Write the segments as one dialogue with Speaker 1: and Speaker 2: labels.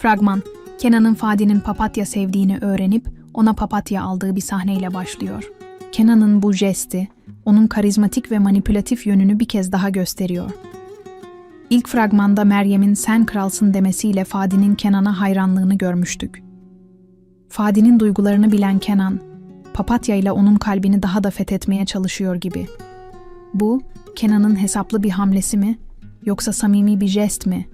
Speaker 1: Fragman, Kenan'ın Fadi'nin papatya sevdiğini öğrenip ona papatya aldığı bir sahneyle başlıyor. Kenan'ın bu jesti, onun karizmatik ve manipülatif yönünü bir kez daha gösteriyor. İlk fragmanda Meryem'in "sen kralsın" demesiyle Fadi'nin Kenan'a hayranlığını görmüştük. Fadi'nin duygularını bilen Kenan, papatya ile onun kalbini daha da fethetmeye çalışıyor gibi. Bu, Kenan'ın hesaplı bir hamlesi mi, yoksa samimi bir jest mi?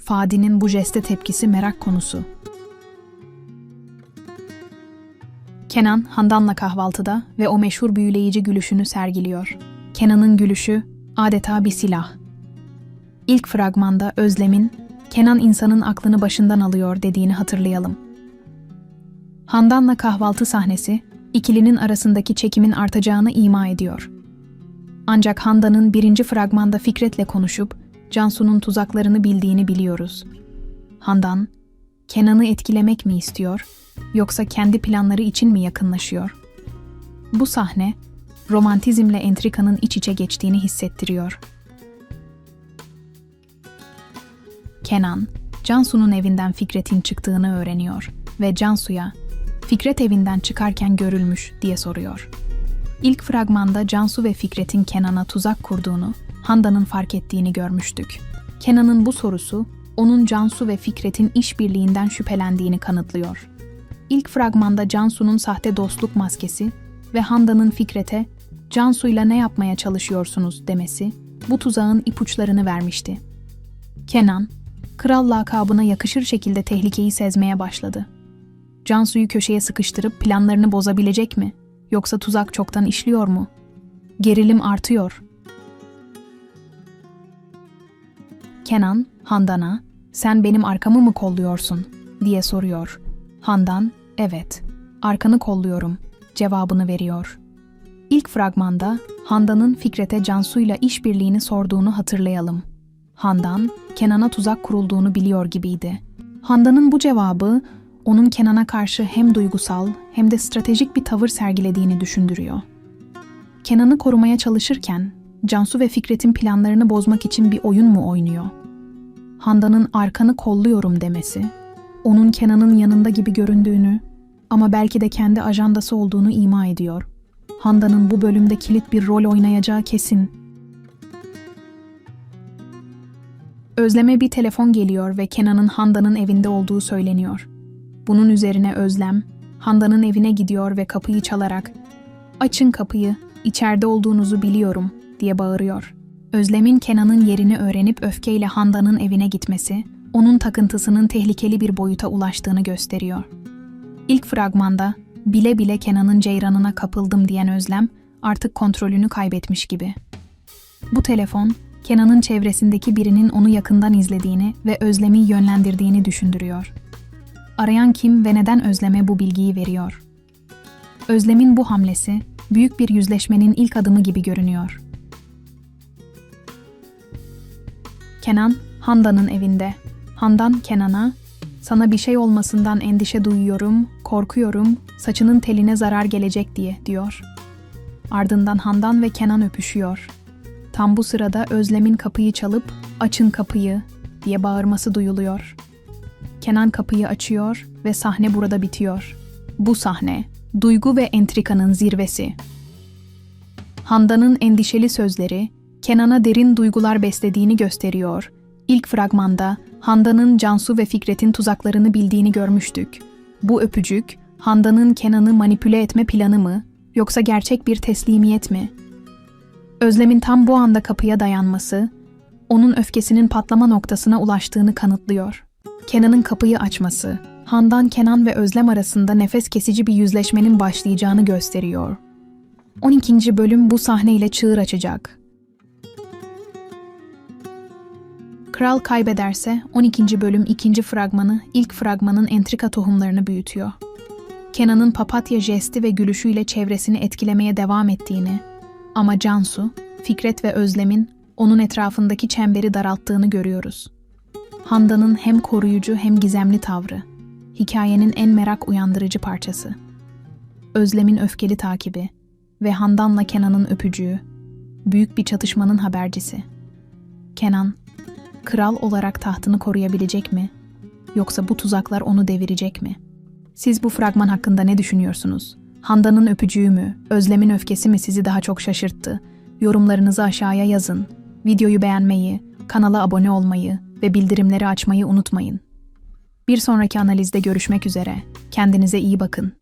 Speaker 1: Fadi'nin bu jeste tepkisi merak konusu. Kenan, Handan'la kahvaltıda ve o meşhur büyüleyici gülüşünü sergiliyor. Kenan'ın gülüşü adeta bir silah. İlk fragmanda Özlem'in "Kenan insanın aklını başından alıyor" dediğini hatırlayalım. Handan'la kahvaltı sahnesi, ikilinin arasındaki çekimin artacağını ima ediyor. Ancak Handan'ın birinci fragmanda Fikret'le konuşup Cansu'nun tuzaklarını bildiğini biliyoruz. Handan, Kenan'ı etkilemek mi istiyor, yoksa kendi planları için mi yakınlaşıyor? Bu sahne, romantizmle entrikanın iç içe geçtiğini hissettiriyor. Kenan, Cansu'nun evinden Fikret'in çıktığını öğreniyor ve Cansu'ya "Fikret evinden çıkarken görülmüş" diye soruyor. İlk fragmanda Cansu ve Fikret'in Kenan'a tuzak kurduğunu, Handan'ın fark ettiğini görmüştük. Kenan'ın bu sorusu, onun Cansu ve Fikret'in işbirliğinden şüphelendiğini kanıtlıyor. İlk fragmanda Cansu'nun sahte dostluk maskesi ve Handan'ın Fikret'e "Cansu'yla ne yapmaya çalışıyorsunuz?" demesi, bu tuzağın ipuçlarını vermişti. Kenan, kral lakabına yakışır şekilde tehlikeyi sezmeye başladı. Cansu'yu köşeye sıkıştırıp planlarını bozabilecek mi? Yoksa tuzak çoktan işliyor mu? Gerilim artıyor. Kenan, Handan'a "Sen benim arkamı mı kolluyorsun?" diye soruyor. Handan, "Evet, arkanı kolluyorum" cevabını veriyor. İlk fragmanda Handan'ın Fikret'e Cansu'yla işbirliğini sorduğunu hatırlayalım. Handan, Kenan'a tuzak kurulduğunu biliyor gibiydi. Handan'ın bu cevabı, onun Kenan'a karşı hem duygusal hem de stratejik bir tavır sergilediğini düşündürüyor. Kenan'ı korumaya çalışırken, Cansu ve Fikret'in planlarını bozmak için bir oyun mu oynuyor? Handan'ın "arkanı kolluyorum" demesi, onun Kenan'ın yanında gibi göründüğünü ama belki de kendi ajandası olduğunu ima ediyor. Handan'ın bu bölümde kilit bir rol oynayacağı kesin. Özlem'e bir telefon geliyor ve Kenan'ın Handan'ın evinde olduğu söyleniyor. Bunun üzerine Özlem, Handan'ın evine gidiyor ve kapıyı çalarak "Açın kapıyı, içeride olduğunuzu biliyorum" diye bağırıyor. Özlem'in Kenan'ın yerini öğrenip öfkeyle Handan'ın evine gitmesi, onun takıntısının tehlikeli bir boyuta ulaştığını gösteriyor. İlk fragmanda bile bile Kenan'ın ceyranına kapıldım diyen Özlem artık kontrolünü kaybetmiş gibi. Bu telefon, Kenan'ın çevresindeki birinin onu yakından izlediğini ve Özlem'i yönlendirdiğini düşündürüyor. Arayan kim ve neden Özlem'e bu bilgiyi veriyor? Özlem'in bu hamlesi, büyük bir yüzleşmenin ilk adımı gibi görünüyor. Kenan, Handan'ın evinde. Handan, Kenan'a "Sana bir şey olmasından endişe duyuyorum, korkuyorum, saçının teline zarar gelecek" diyor. Ardından Handan ve Kenan öpüşüyor. Tam bu sırada Özlem'in kapıyı çalıp "Açın kapıyı" diye bağırması duyuluyor. Kenan kapıyı açıyor ve sahne burada bitiyor. Bu sahne, duygu ve entrikanın zirvesi. Handan'ın endişeli sözleri, Kenan'a derin duygular beslediğini gösteriyor. İlk fragmanda Handan'ın Cansu ve Fikret'in tuzaklarını bildiğini görmüştük. Bu öpücük, Handan'ın Kenan'ı manipüle etme planı mı, yoksa gerçek bir teslimiyet mi? Özlem'in tam bu anda kapıya dayanması, onun öfkesinin patlama noktasına ulaştığını kanıtlıyor. Kenan'ın kapıyı açması, Handan, Kenan ve Özlem arasında nefes kesici bir yüzleşmenin başlayacağını gösteriyor. 12. bölüm bu sahneyle çığır açacak. Kral kaybederse 12. bölüm 2. fragmanı ilk fragmanın entrika tohumlarını büyütüyor. Kenan'ın papatya jesti ve gülüşüyle çevresini etkilemeye devam ettiğini ama Cansu, Fikret ve Özlem'in onun etrafındaki çemberi daralttığını görüyoruz. Handan'ın hem koruyucu hem gizemli tavrı, hikayenin en merak uyandırıcı parçası. Özlem'in öfkeli takibi ve Handan'la Kenan'ın öpücüğü, büyük bir çatışmanın habercisi. Kenan, kral olarak tahtını koruyabilecek mi? yoksa bu tuzaklar onu devirecek mi? Siz bu fragman hakkında ne düşünüyorsunuz? Handan'ın öpücüğü mü, Özlem'in öfkesi mi sizi daha çok şaşırttı? Yorumlarınızı aşağıya yazın. Videoyu beğenmeyi, kanala abone olmayı ve bildirimleri açmayı unutmayın. Bir sonraki analizde görüşmek üzere. Kendinize iyi bakın.